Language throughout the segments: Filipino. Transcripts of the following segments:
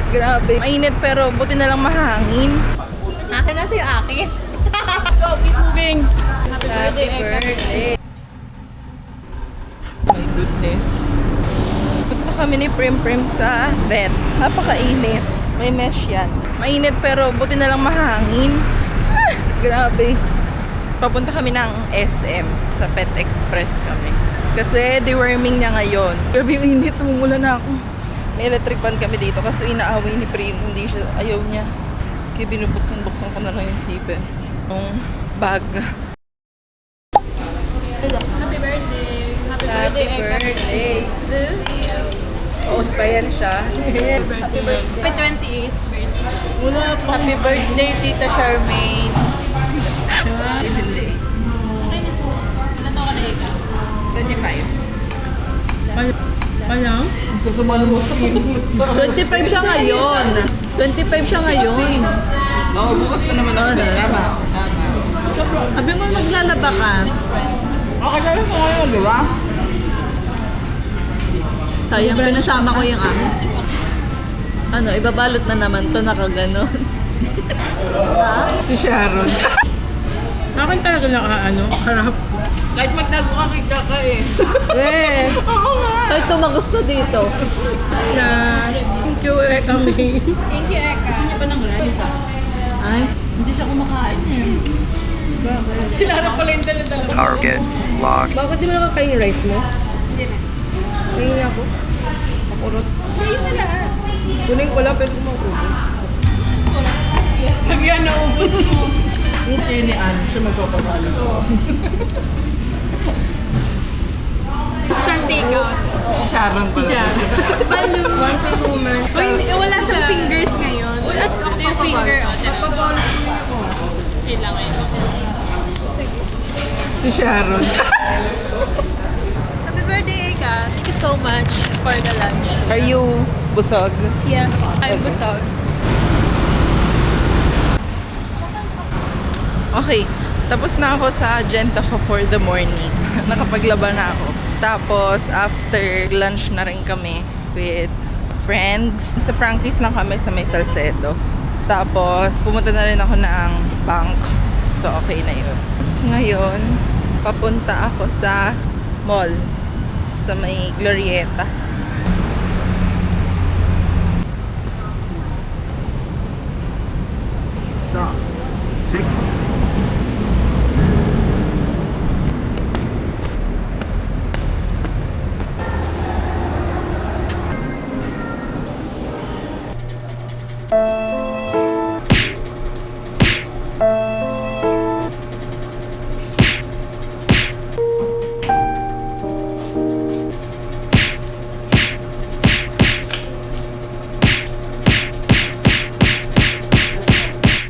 Grabe. Mainit pero buti na lang mahangin. Akin na sa'yo akin. Go, keep moving. Happy birthday. My goodness. Punta kami ni Prim sa vet. Napakainit. May mesh yan. Mainit pero buti na lang mahangin. Grabe. Papunta kami ng SM. Sa Pet Express kami. Kasi deworming niya ngayon. Grabe yung init. Tumumula na ako. May electric fan kami dito. Kaso inaaway ni Prim. Hindi siya. Ayaw niya. Kaya binubuksan-buksan ko na lang yung zipper. Yung bag. Happy birthday. Happy birthday to you. Post pa yan siya. Happy birthday. Happy 28th birthday. Wala pa. Happy birthday, Tita Charmaine. Hindi. Ilan taon ka na ikaw? 25. Alam? Sasumalo mo sa 25 siya ngayon. 25 siya ngayon. Oo, bukas pa naman ako. Tama. Sabi mo maglalaba ka. Okay, gawin mo ngayon, di ba? Sayang, pinasama ko yung akin. Ano, ibabalot na naman to, nakaganon. Ha? Si Sharon. Akin talaga harap. Kahit magtago ka, kita ka eh. Eh, Oo nga. Kahit tumagos ka dito. na thank you kami. Thank you, Eka. Gusto niya pa ng rice, Ay, hindi siya kumakain eh. Sila na pala yung dala-dala. Target locked. Bakit di mo nakakain yung rice mo? Hindi na. Kainin ako. Pakurot. Kayo na lahat. Kuning wala, pwede ko maubos. Pag yan naubos mo. Hindi ni Anne, siya magpapabalo. Instant takeout. Si Sharon pala. Balloon. One woman. Wala siyang fingers ngayon. Wala yung finger. Kailangan yun. Si Sharon. Happy birthday, Eka. Thank you so much for the lunch. Are you busog? Yes, I'm busog. Okay, tapos na ako sa agenda ko for the morning. Nakapaglaba na ako. Tapos, after lunch na rin kami with friends. Sa Frankie's lang kami sa may Salcedo. Tapos, pumunta na rin ako ng bank. So, okay na yun. Tapos ngayon, papunta ako sa mall. Sa may Glorieta. Stop. Six.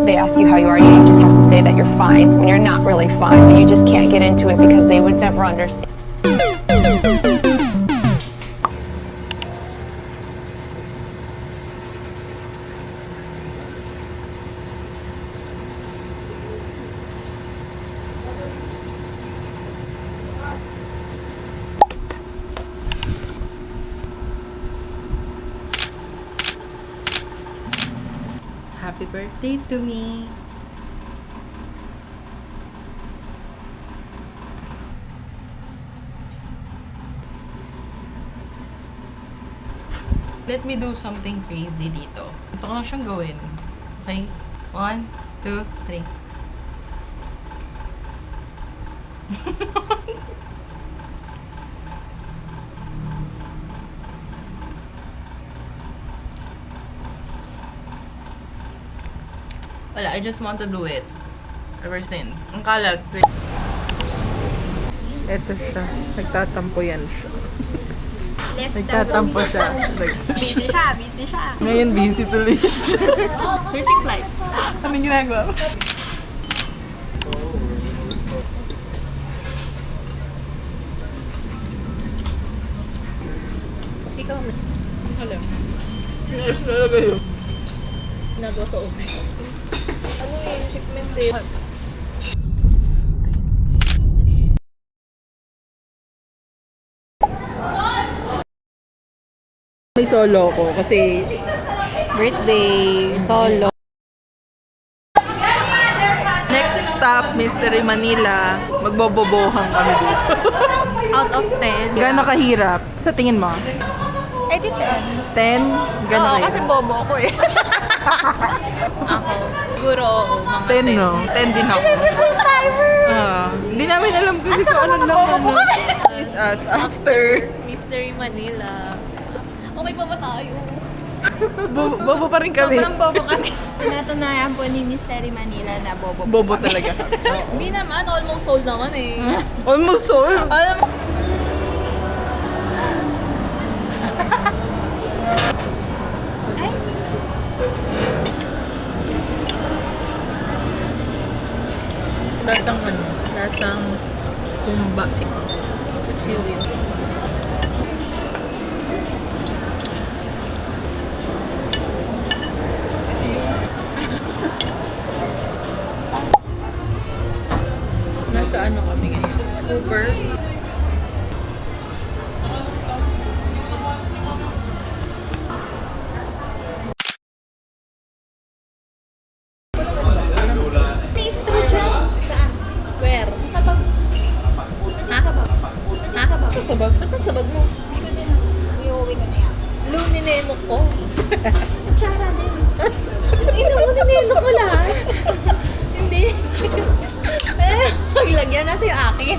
They ask you how you are, you just have to say that you're fine when you're not really fine, but you just can't get into it because they would never understand. Happy birthday to me. Let me do something crazy dito. Gusto ko lang siyang gawin. Okay? 1, 2, 3. Wala, I just want to do it. Ever since. Ang kalat. Ito siya. Nagtatampo yan siya. Nagtatampo siya. Busy siya, busy siya. Ngayon, busy tuloy siya. Searching flights. Anong ginagawa? Ikaw na. Alam. Pinayos talaga yun. Ginagawa sa office. Ano yung shipment eh? May solo ko kasi Birthday. Solo. Next stop, Mystery Manila. Magbobobohang kami dito. Out of 10. Gano'n kahirap? Sa tingin mo? Eh, di 10. 10? Gano'n Oo, kahirap? kasi bobo ko eh. Ako. Siguro, oo, mga 10, no? 10 din ako. Hindi namin alam kasi kung ano lang ano. Is us after. Mystery Manila. Okay pa ba tayo? Bobo pa rin kami. Sobrang bobo kami. Pinatunayan po ni Mystery Manila na bobo. Bobo talaga. Hindi naman. Almost sold naman eh. Almost sold. Alam mo, Lasang ano? Lasang kumba. chili. Nasa ano kami ngayon? Coopers. Where? Sabag. Nakabag. Nakabag. Sabag? Ba't nasabag mo? Iuwi ko na yan. Loom ni Nenok ko. Kutsara din. Ino mo ni Nenok ko lahat. Hindi. Eh, paglagyan na sa'yo akin.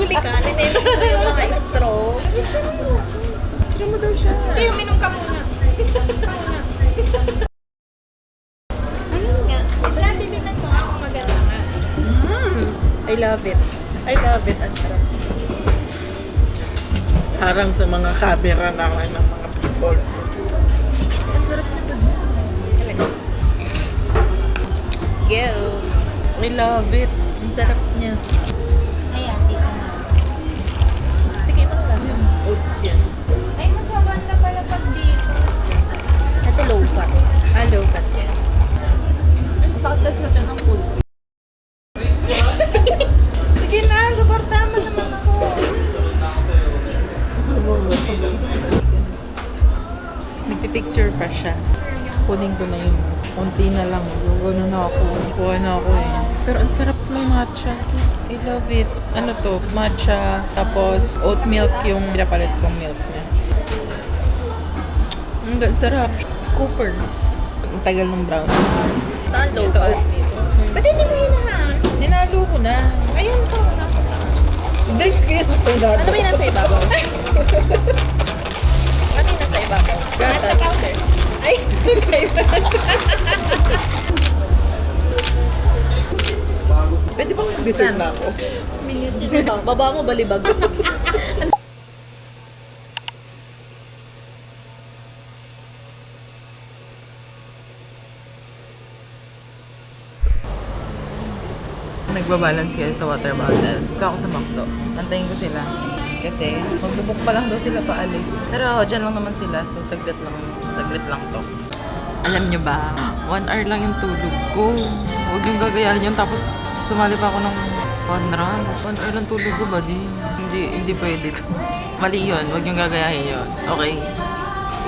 Huli ka, ni Nenok ko yung mga straw. Tira mo daw siya. Hindi, uminom ka muna. Ayun nga. Wala, titinan ko nga kung maganda nga. I love it. I love it. Ang sarap. Harang sa mga camera naman ng mga people. Ang sarap nito. Go. I love it. Ang sarap niya. Ayan, dito na. Tingin mo na lasa. Oats yan. Ay, mas maganda pala pag dito. Ito low fat. Low fat yan. Ang sakit kasi na siya ng full. Sige na, suporta mo naman ako. Nagpipicture pa siya. Kunin ko na yun. Kunti na lang. Gugano na ako. Kuha na ako eh. Pero ang sarap ng matcha. I love it. Ano to? Matcha. Tapos oat milk yung pinapalit kong milk niya. Ang sarap. Coopers. Ang tagal ng brown. Saan low fat? Ba't hindi mo hinahaan? Ninago ko na. Ayun to. Drinks ko yun. Ano ba yung nasa ibabaw? Ano yung nasa ibabaw? Gatas. Ay, kaiba. Pwede bang mag-dessert na ako? Minutes ba? Baba mo balibag. Nagbabalance kayo sa water bottle. Ito ako sa McDo. Antayin ko sila. Kasi magbubuk pa lang daw sila paalis. Pero dyan lang naman sila. So saglit lang to. Alam nyo ba, 1 hour lang yung tulog ko. Huwag yung gagayahin yun. Tapos sumali pa ako ng fun run. 1 hour lang tulog ko ba? Hindi pwede to. Mali yun. Huwag yung gagayahin yun. Okay.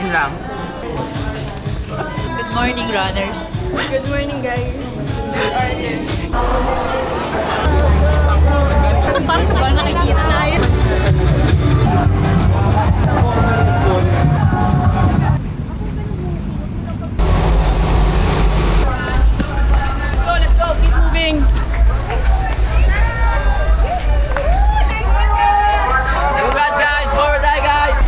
Yun lang. Good morning, runners. Good morning, guys. Let's order. Parang ba nakikita tayo? Let's go. Keep moving. Guys. Forward die, guys.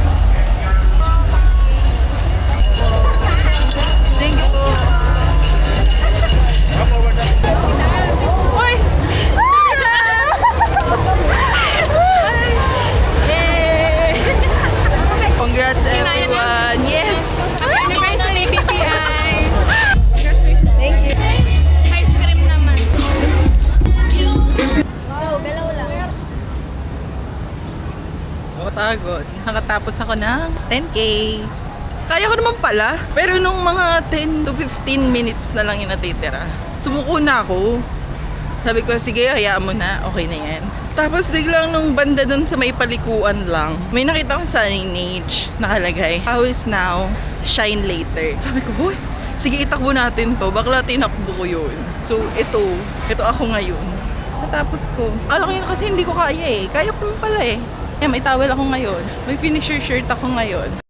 Thank you po. Uy! Yay! Congrats everyone. Yes. Happy anniversary, BPI! Thank you. Ice cream naman. Go, galaw lang. Pagod. Nakatapos ako ng 10K. Kaya ko naman pala. Pero nung mga 10 to 15 minutes na lang yung natitira, sumuko na ako. Sabi ko, sige, hayaan mo na. Okay na yan. Tapos biglang nung banda dun sa may palikuan lang, may nakita ko signage nakalagay, how is now, shine later. Sabi ko, boy, sige itakbo natin to. Bakla tinakbo ko yun. So ito ako ngayon. Natapos ko. Alam ko yun kasi hindi ko kaya eh. Kaya ko pala eh. May towel ako ngayon. May finisher shirt ako ngayon.